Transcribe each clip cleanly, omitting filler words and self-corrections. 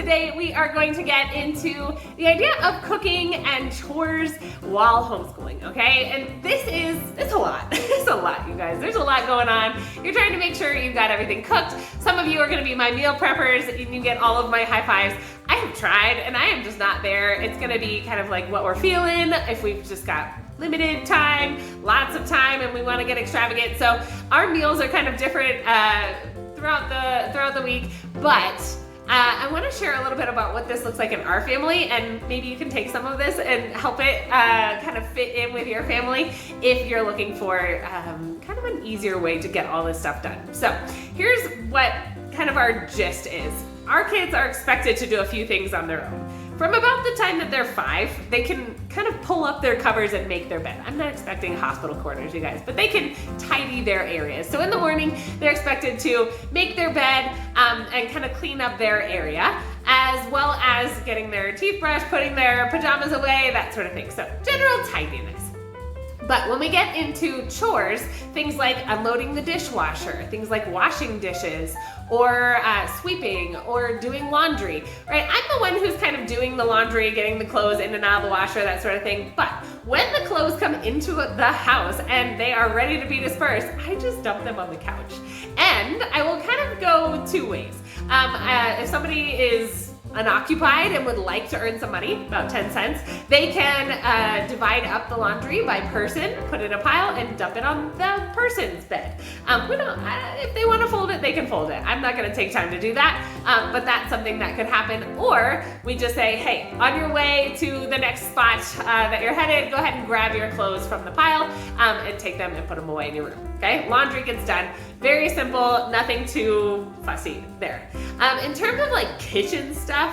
Today we are going to get into the idea of cooking and chores while homeschooling, okay? And it's a lot. It's a lot, you guys. There's a lot going on. You're trying to make sure you've got everything cooked. Some of you are gonna be my meal preppers and you get all of my high fives. I have tried and I am just not there. It's gonna be kind of like what we're feeling if we've just got limited time, lots of time, and we want to get extravagant. So our meals are kind of different throughout the week, but I want to share a little bit about what this looks like in our family, and maybe you can take some of this and help it kind of fit in with your family if you're looking for kind of an easier way to get all this stuff done. So here's what kind of our gist is. Our kids are expected to do a few things on their own. From about the time that they're 5, they can kind of pull up their covers and make their bed. I'm not expecting hospital corners, you guys, but they can tidy their areas. So in the morning, they're expected to make their bed and kind of clean up their area, as well as getting their teeth brushed, putting their pajamas away, that sort of thing. So general tidiness. But when we get into chores, things like unloading the dishwasher, things like washing dishes, or sweeping, or doing laundry, right? I'm the one who's kind of doing the laundry, getting the clothes in and out of the washer, that sort of thing. But when the clothes come into the house and they are ready to be dispersed, I just dump them on the couch. And I will kind of go 2 ways. If somebody is unoccupied and would like to earn some money, about 10 cents, they can divide up the laundry by person, put it in a pile, and dump it on the person's bed. If they want to fold it, they can fold it. I'm not going to take time to do that, but that's something that could happen. Or we just say, hey, on your way to the next spot that you're headed, go ahead and grab your clothes from the pile and take them and put them away in your room. Okay, laundry gets done. Very simple, nothing too fussy there. In terms of like kitchen stuff,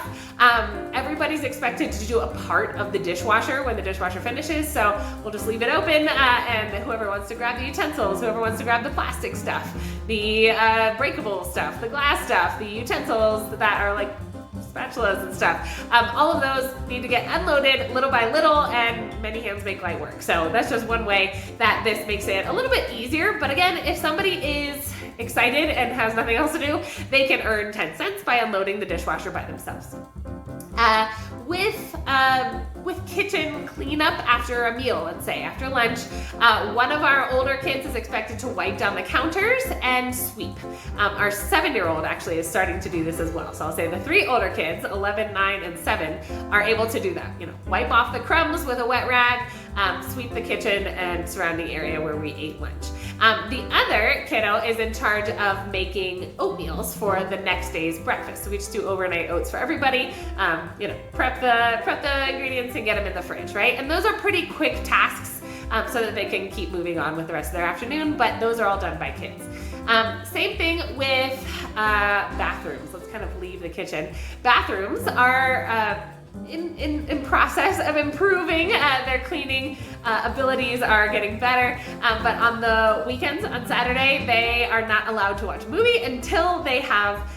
everybody's expected to do a part of the dishwasher when the dishwasher finishes, so we'll just leave it open and whoever wants to grab the utensils, whoever wants to grab the plastic stuff, the breakable stuff, the glass stuff, the utensils that are like spatulas and stuff, all of those need to get unloaded little by little, and many hands make light work. So that's just one way that this makes it a little bit easier. But again, if somebody is excited and has nothing else to do, they can earn 10 cents by unloading the dishwasher by themselves. With kitchen cleanup after a meal, let's say after lunch, one of our older kids is expected to wipe down the counters and sweep. Our 7-year-old actually is starting to do this as well. So I'll say the 3 older kids, 11, 9, and 7, are able to do that. Wipe off the crumbs with a wet rag, sweep the kitchen and surrounding area where we ate lunch. The other kiddo is in charge of making oatmeals for the next day's breakfast. So we just do overnight oats for everybody. Prep the ingredients and get them in the fridge, right? And those are pretty quick tasks so that they can keep moving on with the rest of their afternoon, but those are all done by kids. Same thing with bathrooms. Let's kind of leave the kitchen. Bathrooms are in process of improving. Their cleaning abilities are getting better, but on the weekends, on Saturday, they are not allowed to watch a movie until they have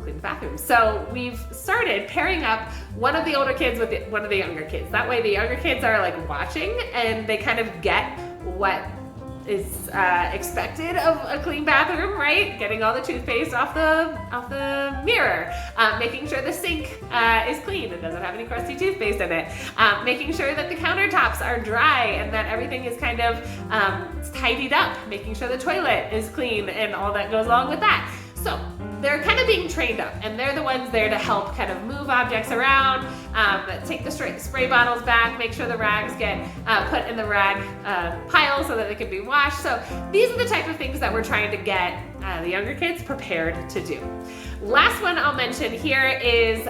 clean bathrooms. So we've started pairing up one of the older kids with one of the younger kids. That way the younger kids are like watching and they kind of get what is expected of a clean bathroom, right? Getting all the toothpaste off the mirror, making sure the sink is clean and doesn't have any crusty toothpaste in it, making sure that the countertops are dry and that everything is kind of tidied up, making sure the toilet is clean and all that goes along with that. So they're kind of being trained up, and they're the ones there to help kind of move objects around, take the spray bottles back, make sure the rags get put in the rag pile so that they can be washed. So these are the type of things that we're trying to get the younger kids prepared to do. Last one I'll mention here is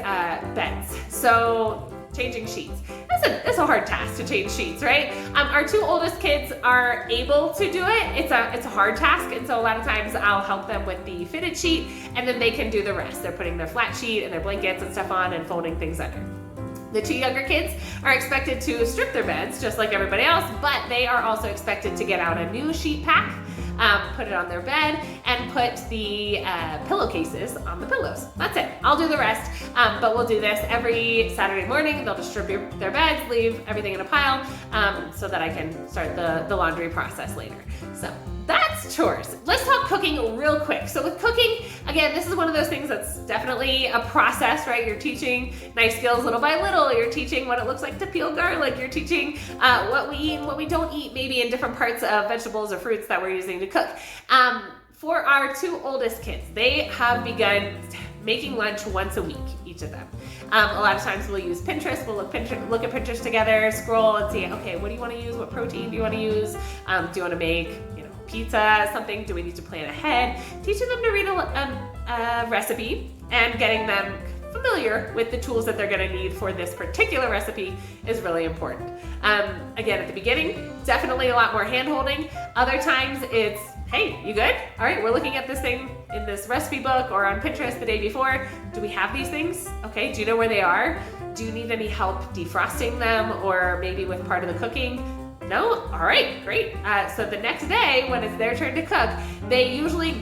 beds. So changing sheets. It's a hard task to change sheets, right? Our 2 oldest kids are able to do it. It's a hard task, and so a lot of times I'll help them with the fitted sheet, and then they can do the rest. They're putting their flat sheet and their blankets and stuff on and folding things under. The 2 younger kids are expected to strip their beds just like everybody else, but they are also expected to get out a new sheet pack, put it on their bed, and put the pillowcases on the pillows. That's it. I'll do the rest, but we'll do this every Saturday morning. They'll distribute their beds, leave everything in a pile, so that I can start the laundry process later. So that's that's chores. Let's talk cooking real quick. So with cooking, again, this is one of those things that's definitely a process, right? You're teaching knife skills little by little. You're teaching what it looks like to peel garlic. You're teaching what we eat and what we don't eat, maybe in different parts of vegetables or fruits that we're using to cook. For our two oldest kids, they have begun making lunch once a week, each of them. A lot of times we'll use Pinterest, we'll look at Pinterest together, scroll and see, okay, what do you want to use? What protein do you want to use? Do you want to make, pizza, something? Do we need to plan ahead? Teaching them to read a recipe and getting them familiar with the tools that they're going to need for this particular recipe is really important. Again, at the beginning, definitely a lot more hand-holding. Other times it's, hey, you good? All right, we're looking at this thing in this recipe book or on Pinterest the day before. Do we have these things? Okay, do you know where they are? Do you need any help defrosting them or maybe with part of the cooking? No? All right, great. So the next day when it's their turn to cook, they usually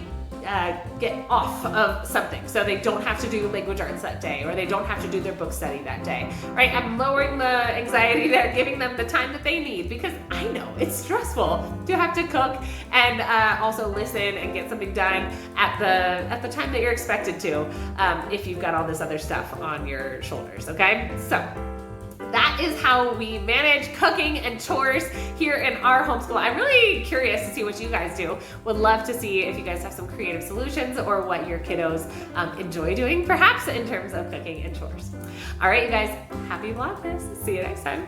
get off of something. So they don't have to do language arts that day, or they don't have to do their book study that day, right? I'm lowering the anxiety there, giving them the time that they need, because I know it's stressful to have to cook and also listen and get something done at the time that you're expected to, if you've got all this other stuff on your shoulders, okay? So that is how we manage cooking and chores here in our homeschool. I'm really curious to see what you guys do. Would love to see if you guys have some creative solutions or what your kiddos enjoy doing, perhaps in terms of cooking and chores. All right, you guys, happy Vlogmas. See you next time.